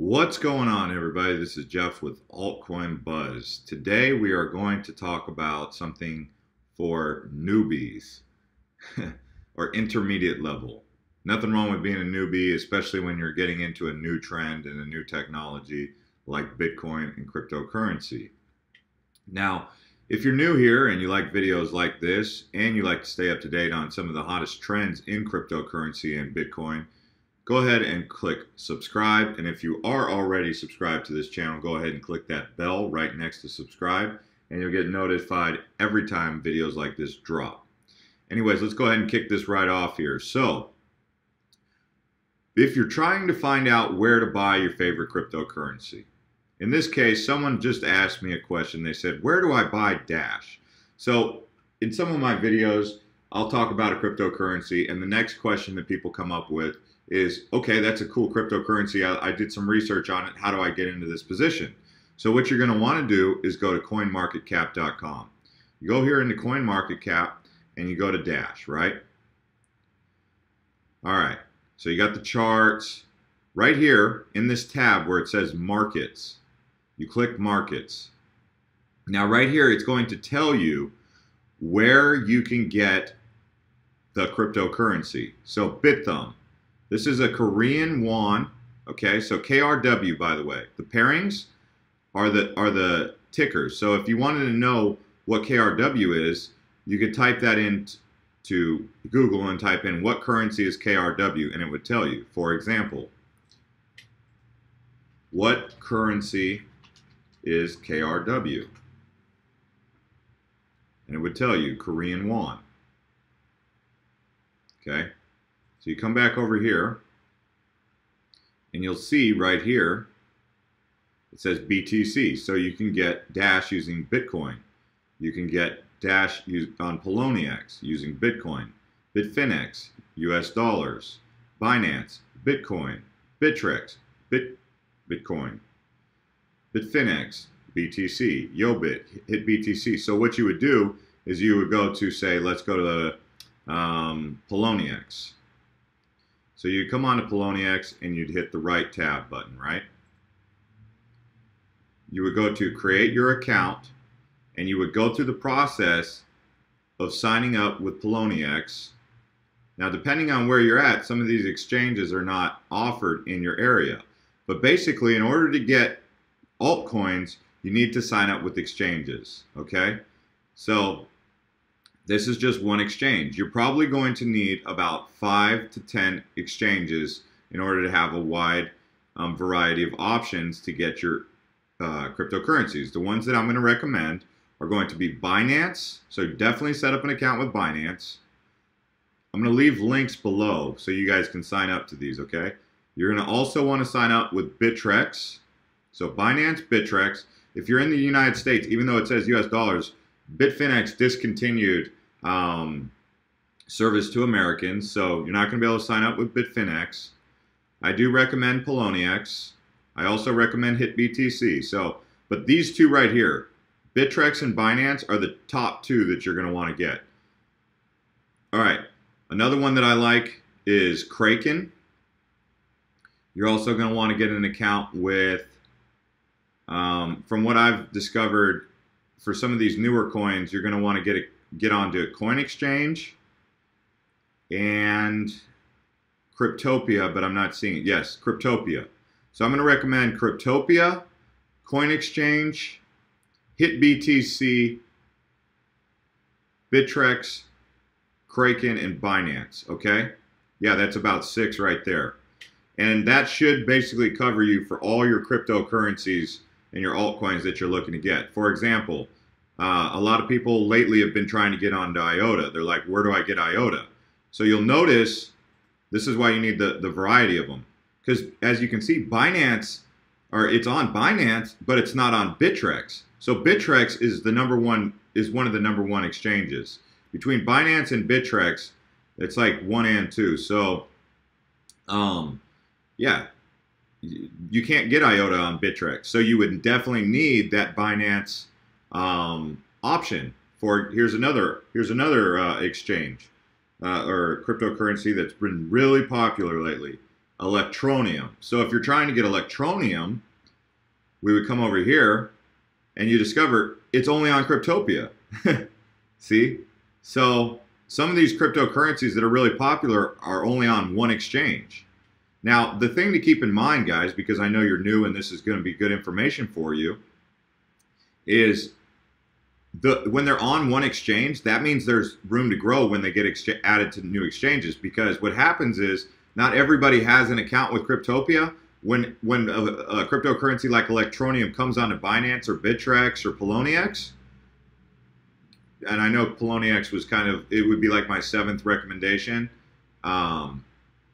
What's going on, everybody? This is Jeff with Altcoin Buzz. Today we are going to talk about something for newbies or intermediate level. Nothing wrong with being a newbie, especially when you're getting into a new trend and a new technology like Bitcoin and cryptocurrency. Now, if you're new here and you like videos like this and you like to stay up to date on some of the hottest trends in cryptocurrency and Bitcoin, go ahead and click subscribe. And if you are already subscribed to this channel, go ahead and click that bell right next to subscribe and you'll get notified every time videos like this drop. Anyways, let's go ahead and kick this right off here. So, if you're trying to find out where to buy your favorite cryptocurrency, in this case, someone just asked me a question. They said, where do I buy Dash? So, in some of my videos, I'll talk about a cryptocurrency, and the next question that people come up with is, okay, that's a cool cryptocurrency. I did some research on it. How do I get into this position? So what you're going to want to do is go to coinmarketcap.com. You go here into CoinMarketCap and you go to Dash, right? All right. So you got the charts right here in this tab where it says Markets. You click Markets. Now right here, it's going to tell you where you can get the cryptocurrency. So Bithumb. This is a Korean won, okay? So KRW, by the way. The pairings are the tickers. So if you wanted to know what KRW is, you could type that into Google and type in what currency is KRW, and it would tell you. For example, what currency is KRW? And it would tell you Korean won. Okay? So you come back over here, and you'll see right here, it says BTC. So you can get Dash using Bitcoin. You can get Dash on Poloniex using Bitcoin. Bitfinex, US dollars. Binance, Bitcoin. Bittrex, Bitcoin. Bitfinex, BTC. Yobit, hit BTC. So what you would do is you would go to, say, let's go to the Poloniex. So you come on to Poloniex and you'd hit the right tab button, right? You would go to create your account and you would go through the process of signing up with Poloniex. Now, depending on where you're at, some of these exchanges are not offered in your area. But basically, in order to get altcoins, you need to sign up with exchanges, okay? So this is just one exchange. You're probably going to need about 5 to 10 exchanges in order to have a wide variety of options to get your cryptocurrencies. The ones that I'm going to recommend are going to be Binance. So definitely set up an account with Binance. I'm going to leave links below so you guys can sign up to these, okay? You're going to also want to sign up with Bittrex. So Binance, Bittrex. If you're in the United States, even though it says US dollars, Bitfinex discontinued service to Americans, so you're not going to be able to sign up with Bitfinex. I do recommend Poloniex. I also recommend Hit BTC. So, but these two right here, Bittrex and Binance, are the top two that you're going to want to get. All right, another one that I like is Kraken. You're also going to want to get an account with, from what I've discovered, for some of these newer coins, you're going to want to get onto a coin exchange and Cryptopia, but I'm not seeing it. Yes, Cryptopia. So I'm going to recommend Cryptopia, coin exchange, Hit BTC, Bittrex, Kraken, and Binance. Okay? Yeah, that's about 6 right there. And that should basically cover you for all your cryptocurrencies and your altcoins that you're looking to get. For example, a lot of people lately have been trying to get onto IOTA. They're like, where do I get IOTA? So you'll notice this is why you need the variety of them. Because as you can see, Binance, or it's on Binance, but it's not on Bittrex. So Bittrex is one of the number one exchanges. Between Binance and Bittrex, it's like 1 and 2. So yeah, you can't get IOTA on Bittrex. So you would definitely need that Binance option for, here's another exchange or cryptocurrency that's been really popular lately. electronium. So if you're trying to get electronium, we would come over here and you discover it's only on Cryptopia. See? So some of these cryptocurrencies that are really popular are only on one exchange. Now, the thing to keep in mind, guys, because I know you're new and this is going to be good information for you, is when they're on one exchange, that means there's room to grow when they get added to new exchanges. Because what happens is not everybody has an account with Cryptopia. When a cryptocurrency like Electronium comes onto Binance or Bittrex or Poloniex, and I know Poloniex was it would be like my 7th recommendation.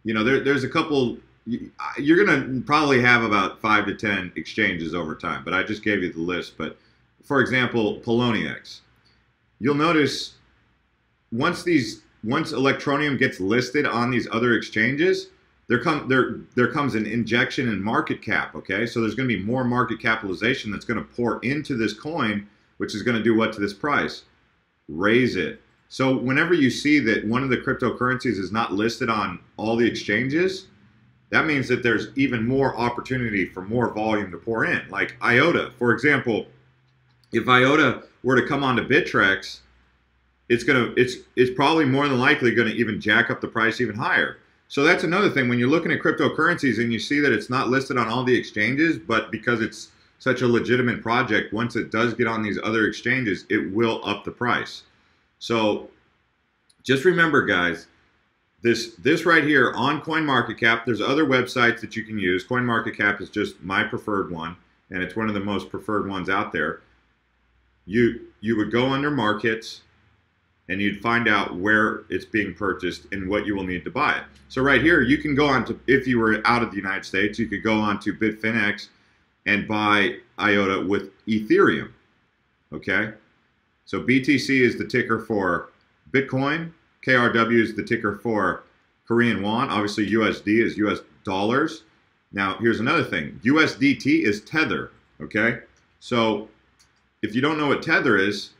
You know, there's a couple. You're going to probably have about 5 to 10 exchanges over time, but I just gave you the list. But for example, Poloniex, you'll notice once Electronium gets listed on these other exchanges, there comes an injection in market cap. Okay, so there's going to be more market capitalization that's going to pour into this coin, which is going to do what to this price? Raise it. So whenever you see that one of the cryptocurrencies is not listed on all the exchanges, that means that there's even more opportunity for more volume to pour in. Like IOTA, for example, if IOTA were to come onto Bittrex, it's probably more than likely going to even jack up the price even higher. So that's another thing. When you're looking at cryptocurrencies and you see that it's not listed on all the exchanges, but because it's such a legitimate project, once it does get on these other exchanges, it will up the price. So just remember, guys, this right here on CoinMarketCap, there's other websites that you can use. CoinMarketCap is just my preferred one, and it's one of the most preferred ones out there. You would go under markets, and you'd find out where it's being purchased and what you will need to buy it. So right here, you can go on to, if you were out of the United States, you could go on to Bitfinex and buy IOTA with Ethereum, okay? So BTC is the ticker for Bitcoin. KRW is the ticker for Korean won. Obviously, USD is US dollars. Now, here's another thing. USDT is Tether, okay? So if you don't know what Tether is,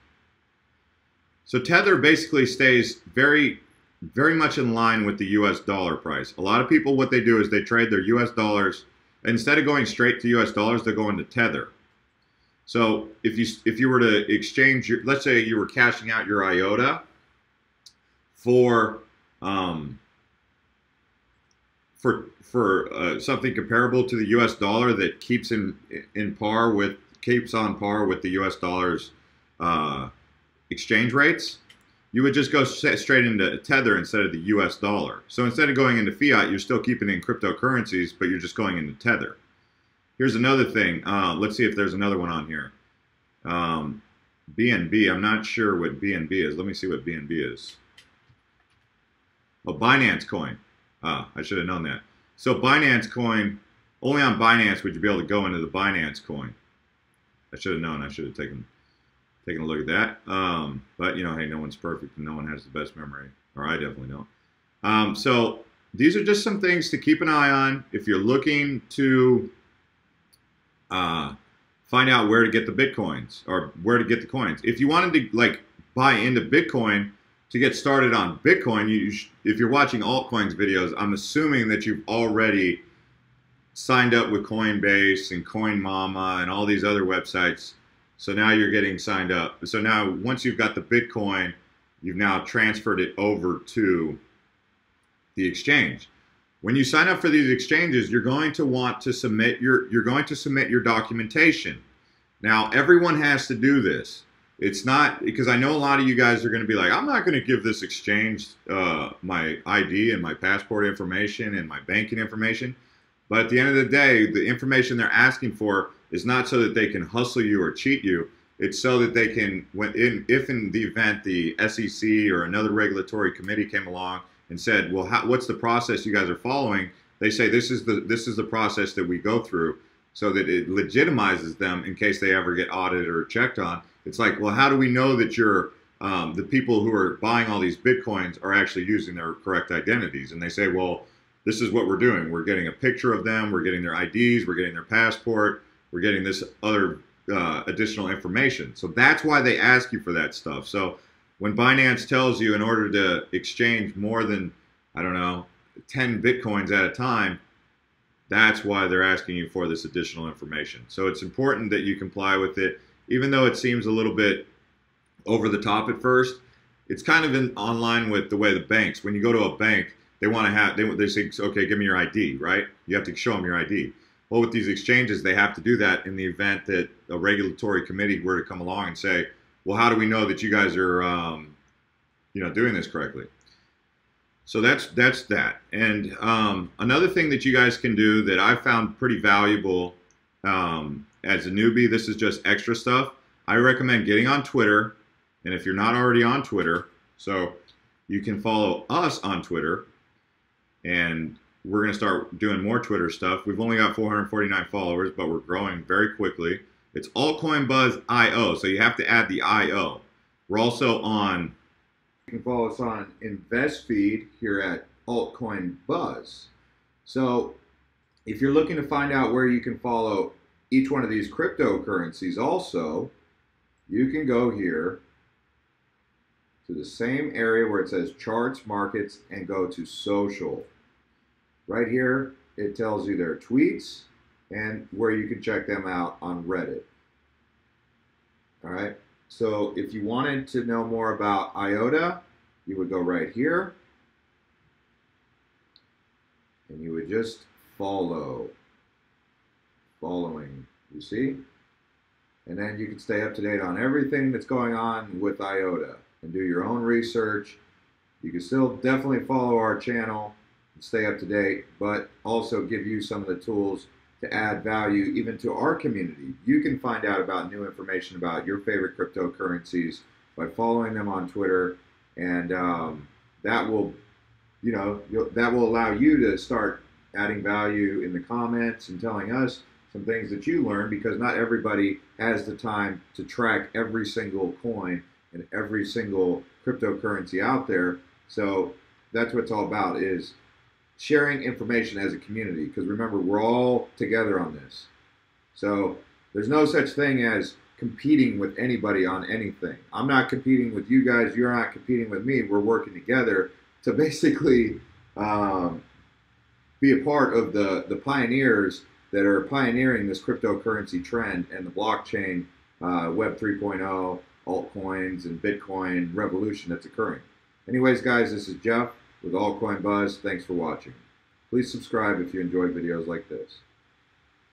so Tether basically stays very, very much in line with the US dollar price. A lot of people, what they do is they trade their US dollars. Instead of going straight to US dollars, they're going to Tether. So if you were to exchange your, let's say you were cashing out your IOTA for something comparable to the US dollar that keeps on par with the US dollar's exchange rates, you would just go straight into Tether instead of the US dollar. So instead of going into fiat, you're still keeping in cryptocurrencies, but you're just going into Tether. Here's another thing. Let's see if there's another one on here. BNB. I'm not sure what BNB is. Let me see what BNB is. Oh, Binance Coin. I should have known that. So Binance Coin, only on Binance would you be able to go into the Binance Coin. I should have known. I should have taken a look at that. But, you know, hey, no one's perfect and no one has the best memory. Or I definitely don't. So these are just some things to keep an eye on if you're looking to find out where to get the Bitcoins or where to get the coins. If you wanted to, like, buy into Bitcoin to get started on Bitcoin, if you're watching altcoins videos, I'm assuming that you've already signed up with Coinbase and CoinMama and all these other websites. So now you're getting signed up. So now once you've got the Bitcoin, you've now transferred it over to the exchange. When you sign up for these exchanges, you're going to want to submit your documentation. Now everyone has to do this. It's not, because I know a lot of you guys are going to be like, I'm not going to give this exchange my ID and my passport information and my banking information. But at the end of the day, the information they're asking for is not so that they can hustle you or cheat you. It's so that they can, if in the event the SEC or another regulatory committee came along and said, well, what's the process you guys are following? They say, this is the process that we go through, so that it legitimizes them in case they ever get audited or checked on. It's like, well, how do we know that the people who are buying all these Bitcoins are actually using their correct identities? And they say, well, this is what we're doing. We're getting a picture of them. We're getting their IDs. We're getting their passport. We're getting this other additional information. So that's why they ask you for that stuff. So when Binance tells you in order to exchange more than, I don't know, 10 Bitcoins at a time, That's why they're asking you for this additional information. So it's important that you comply with it, even though it seems a little bit over the top at first. It's kind of in online with the way the banks, when you go to a bank, they want to have, they say, okay, give me your ID, right? You have to show them your ID. Well, with these exchanges, they have to do that in the event that a regulatory committee were to come along and say, well, how do we know that you guys are, doing this correctly? So that's that. And another thing that you guys can do that I found pretty valuable as a newbie, this is just extra stuff. I recommend getting on Twitter. And if you're not already on Twitter, so you can follow us on Twitter. And we're going to start doing more Twitter stuff. We've only got 449 followers, but we're growing very quickly. It's Altcoin Buzz IO, so you have to add the IO. We're also on, you can follow us on InvestFeed here at Altcoin Buzz. So if you're looking to find out where you can follow each one of these cryptocurrencies also, you can go here to the same area where it says charts, markets, and go to social. Right here, it tells you their tweets and where you can check them out on Reddit. All right, so if you wanted to know more about IOTA, you would go right here and you would just following, you see? And then you can stay up to date on everything that's going on with IOTA and do your own research. You can still definitely follow our channel and stay up to date, but also give you some of the tools to add value even to our community. You can find out about new information about your favorite cryptocurrencies by following them on Twitter, and that will, that will allow you to start adding value in the comments and telling us some things that you learn, because not everybody has the time to track every single coin and every single cryptocurrency out there. So that's what it's all about, is sharing information as a community, because remember, we're all together on this. So there's no such thing as competing with anybody on anything. I'm not competing with you guys, you're not competing with me. We're working together to basically be a part of the pioneers that are pioneering this cryptocurrency trend and the blockchain Web 3.0, altcoins, and Bitcoin revolution that's occurring. Anyways, guys, this is Jeff with Altcoin Buzz. Thanks for watching. Please subscribe if you enjoy videos like this.